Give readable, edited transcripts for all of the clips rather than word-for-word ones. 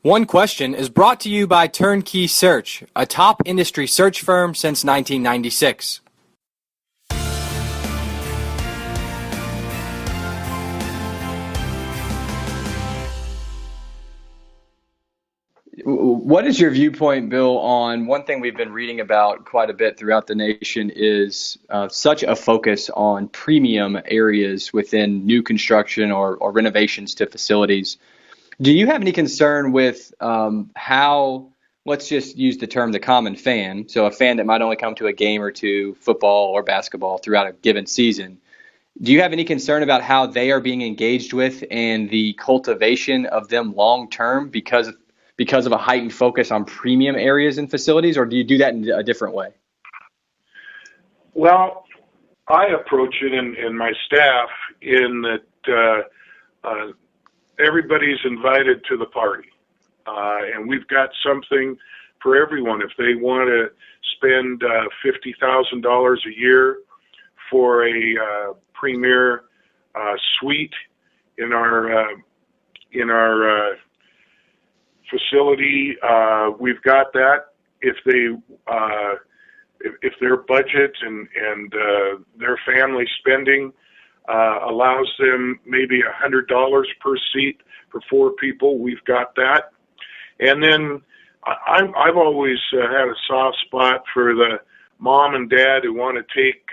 One Question is brought to you by Turnkey Search, a top industry search firm since 1996. What is your viewpoint, Bill, on one thing we've been reading about quite a bit throughout the nation is such a focus on premium areas within new construction or renovations to facilities. Do you have any concern with how, let's just use the term the common fan, so a fan that might only come to a game or two, football or basketball throughout a given season, do you have any concern about how they are being engaged with and the cultivation of them long term because of a heightened focus on premium areas and facilities, or do you do that in a different way? Well, I approach it and my staff in that everybody's invited to the party, and we've got something for everyone. If they want to spend $50,000 a year for a premier suite in our facility, we've got that. If their budget and their family spending allows them maybe $100 per seat for 4 people, we've got that. And then I've always had a soft spot for the mom and dad who want to take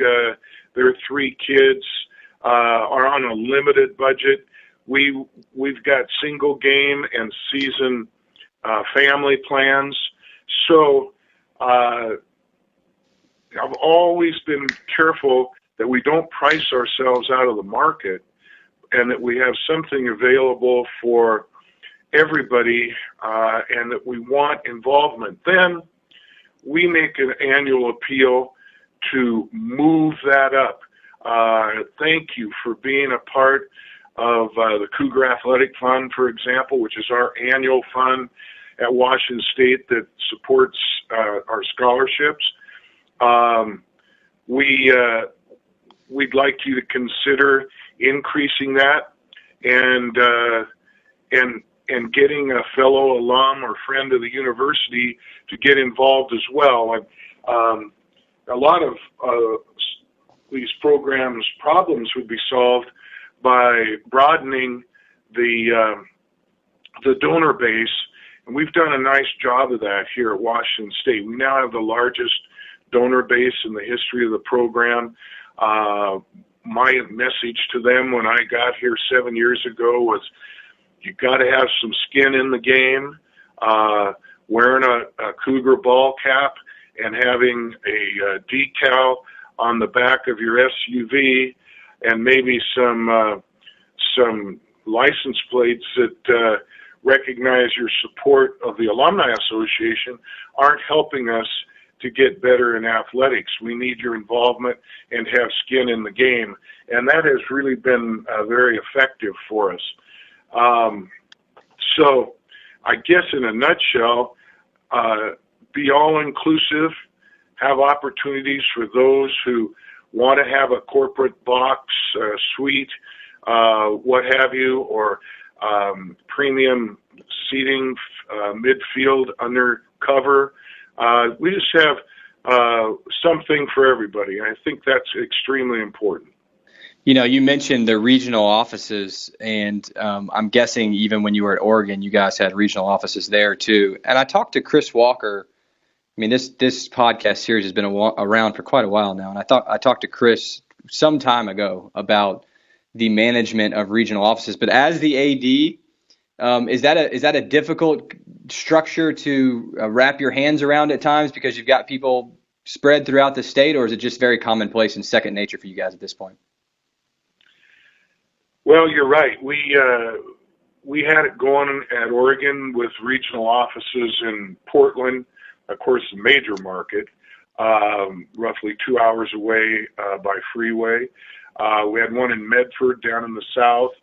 their 3 kids are on a limited budget. We've got single game and season family plans. So I've always been careful that we don't price ourselves out of the market and that we have something available for everybody and that we want involvement. Then we make an annual appeal to move that up. Thank you for being a part of the Cougar Athletic Fund, for example, which is our annual fund at Washington State that supports our scholarships. We'd like you to consider increasing that and getting a fellow alum or friend of the university to get involved as well. A lot of these programs' problems would be solved by broadening the donor base, and we've done a nice job of that here at Washington State. We now have the largest donor base in the history of the program. My message to them when I got here 7 years ago was, you got to have some skin in the game. Wearing a Cougar ball cap and having a decal on the back of your SUV and maybe some license plates that recognize your support of the Alumni Association aren't helping us to get better in athletics. We need your involvement and have skin in the game, and that has really been very effective for us. So I guess in a nutshell, be all-inclusive, have opportunities for those who want to have a corporate box, suite, what have you, or premium seating, midfield, undercover. We just have something for everybody. I think that's extremely important. You know, you mentioned the regional offices, and I'm guessing even when you were at Oregon, you guys had regional offices there too. And I talked to Chris Walker. I mean, this podcast series has been around for quite a while now, and I talked to Chris some time ago about the management of regional offices. But as the AD, is that a difficult structure to wrap your hands around at times because you've got people spread throughout the state, or is it just very commonplace and second nature for you guys at this point? Well, you're right. We had it going at Oregon with regional offices in Portland, of course, the major market, roughly 2 hours away by freeway. We had one in Medford down in the south,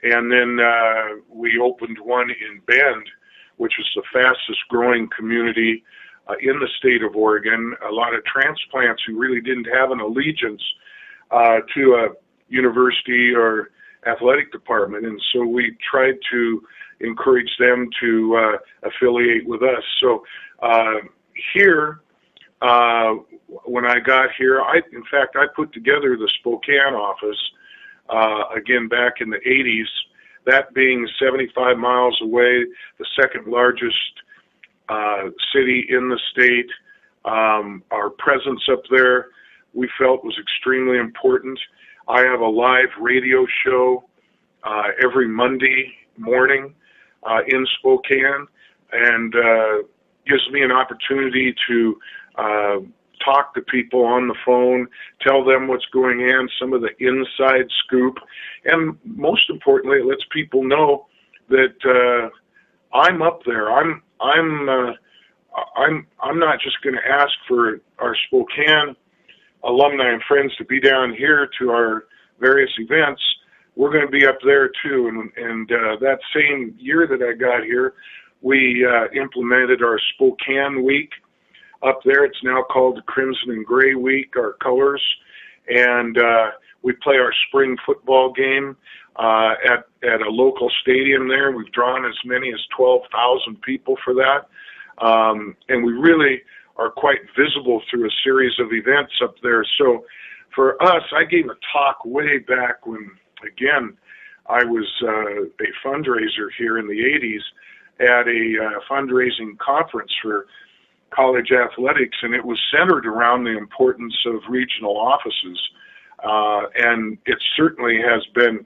and then we opened one in Bend, which was the fastest growing community in the state of Oregon. A lot of transplants who really didn't have an allegiance to a university or athletic department, and so we tried to encourage them to affiliate with us. So here, when I got here, in fact, I put together the Spokane office, again, back in the 80s, that being 75 miles away, the second largest city in the state. Our presence up there we felt was extremely important. I have a live radio show every Monday morning in Spokane, and gives me an opportunity to talk to people on the phone, tell them what's going on, some of the inside scoop, and most importantly, it lets people know that I'm up there. I'm not just going to ask for our Spokane alumni and friends to be down here to our various events. We're going to be up there too. And that same year that I got here, we implemented our Spokane Week up there. It's now called the Crimson and Gray Week, our colors. And we play our spring football game at a local stadium there. We've drawn as many as 12,000 people for that. And we really are quite visible through a series of events up there. So for us, I gave a talk way back when, again, I was a fundraiser here in the 80s at a fundraising conference for college athletics, and it was centered around the importance of regional offices. And it certainly has been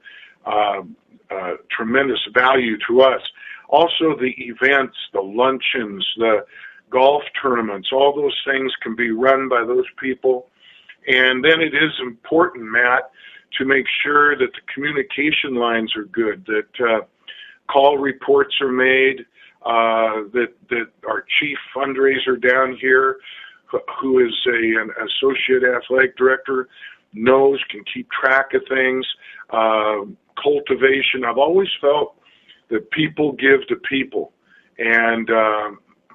tremendous value to us. Also, the events, the luncheons, the golf tournaments, all those things can be run by those people. And then it is important, Matt, to make sure that the communication lines are good, that call reports are made, that our chief fundraiser down here, who is an associate athletic director, knows, can keep track of things, cultivation. I've always felt that people give to people, and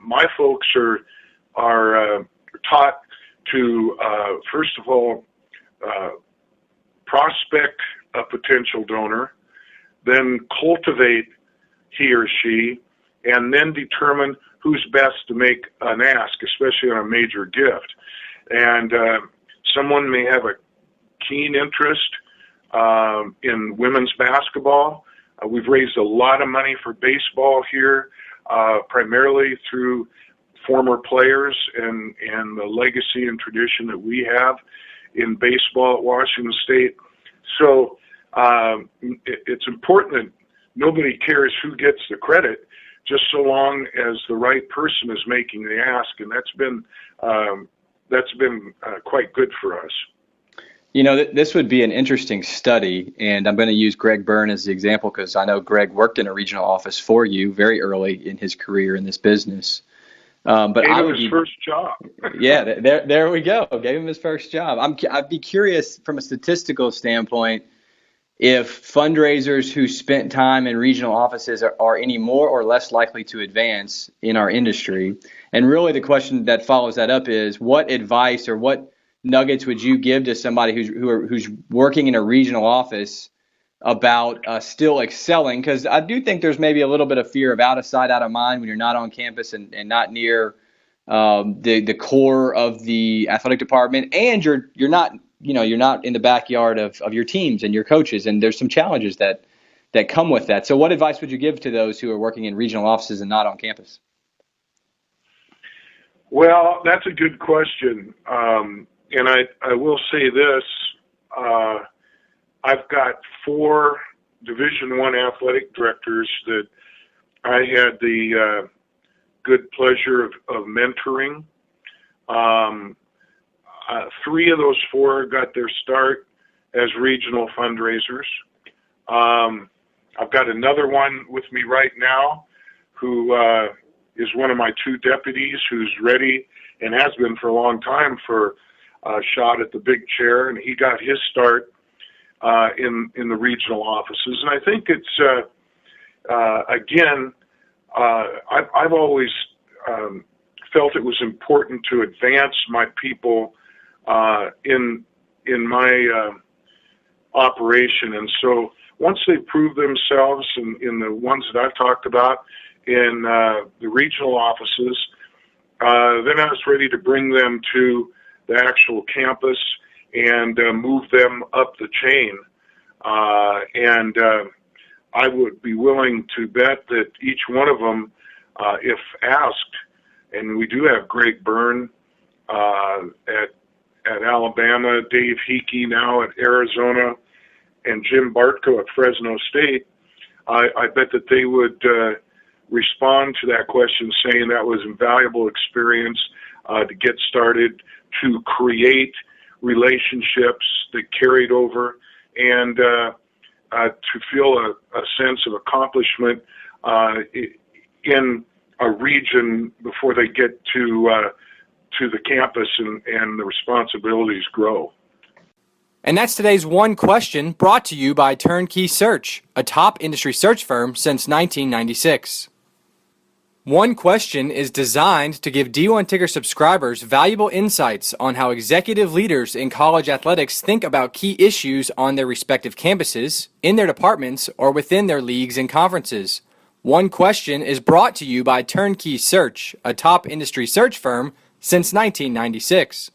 my folks are taught to first of all prospect a potential donor, then cultivate he or she, and then determine who's best to make an ask, especially on a major gift. And someone may have a keen interest in women's basketball. We've raised a lot of money for baseball here, primarily through former players and the legacy and tradition that we have in baseball at Washington State. So it's important that nobody cares who gets the credit, just so long as the right person is making the ask, and that's been quite good for us. You know, this would be an interesting study, and I'm going to use Greg Byrne as the example because I know Greg worked in a regional office for you very early in his career in this business. But gave him his first job. Yeah, there we go. Gave him his first job. I'd be curious from a statistical standpoint if fundraisers who spent time in regional offices are any more or less likely to advance in our industry. And really the question that follows that up is what advice or what nuggets would you give to somebody who's working in a regional office about still excelling? Because I do think there's maybe a little bit of fear of out of sight, out of mind when you're not on campus and not near the core of the athletic department, and you're not in the backyard of your teams and your coaches, and there's some challenges that come with that. So what advice would you give to those who are working in regional offices and not on campus? Well, that's a good question. And I will say this, I've got 4 Division I athletic directors that I had the good pleasure of mentoring. 3 of those 4 got their start as regional fundraisers. I've got another one with me right now who is one of my 2 deputies who's ready and has been for a long time for a shot at the big chair, and he got his start in the regional offices. And I think it's, again, I've always felt it was important to advance my people in my operation. And so once they prove themselves in the ones that I've talked about in the regional offices, then I was ready to bring them to the actual campus and move them up the chain. And I would be willing to bet that each one of them, if asked, and we do have Greg Byrne at Alabama, Dave Hickey now at Arizona, and Jim Bartko at Fresno State, I bet that they would respond to that question saying that was invaluable experience to get started, to create relationships that carried over, and to feel a sense of accomplishment in a region before they get to the campus and the responsibilities grow. And that's today's One Question, brought to you by Turnkey Search, a top industry search firm since 1996. One Question is designed to give D1 Ticker subscribers valuable insights on how executive leaders in college athletics think about key issues on their respective campuses, in their departments, or within their leagues and conferences. One Question is brought to you by Turnkey Search, a top industry search firm since 1996.